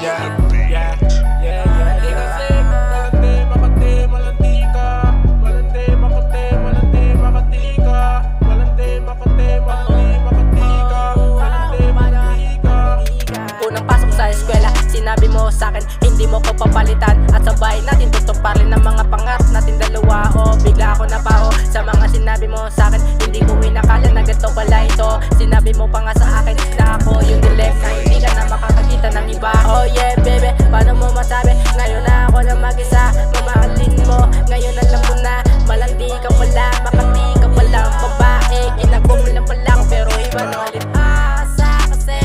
Unang pasok sa eskwela, sinabi mo sa'kin hindi mo ko papalitan. At sabay natin tutuparin ang mga pangarap natin dalawa. O bigla ako napao sa mga sinabi mo sa'kin. Hindi ko inakala na ganito pala ito. Sinabi mo pa nga sa akin na ako yung dilek, na hindi ka na makakakita ng iba. Oh yeah baby, paano mo masabi? Ngayon na ako na mag-isa, mamahalin mo. Ngayon alam mo na, malandi ka pala, makati ka pala, babae. Inagom lang pala ako pero iba na ulit. Asa kasi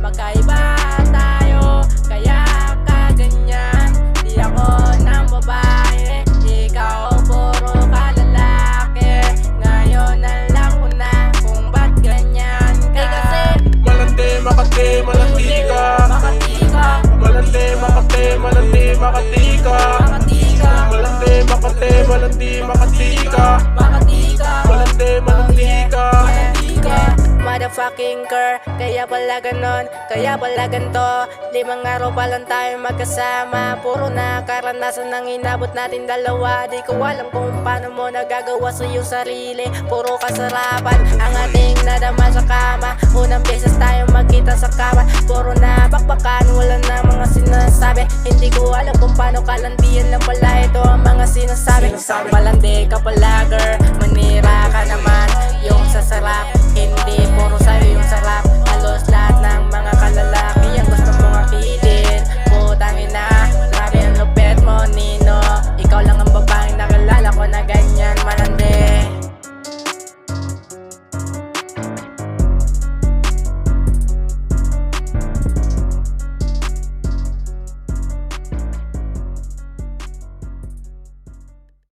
magkaiba tayo, kaya ka ganyan. Di ako ng babae, ikaw puro ka lalaki. Ngayon alam ko na kung ba't ganyan ka. Kasi malandi, makati, malandi ka. Makati ka, Malandi, makati, malandi, makati ka. Makati ka, Malandi, makati, malandi, makati ka. Makati ka, Malandi, malandi ka. Makati ka. Motherfucking girl, kaya pala ganon, kaya pala ganto. 5 araw pa lang tayo magkasama, puro na karanasan ang inabot natin dalawa. Di ko alam kung paano mo nagagawa sa iyong sarili. Puro kasarapan ang ating nadama sa kama. Unang beses tayo magkita sa kama, puro na bakbakan, wala na mga sinasabi. Hindi ko alam kung paano kalandian lang pala ito ang mga sinasabi. Malandi ka pala girl, manira ka naman. Yung sasarap, hindi puro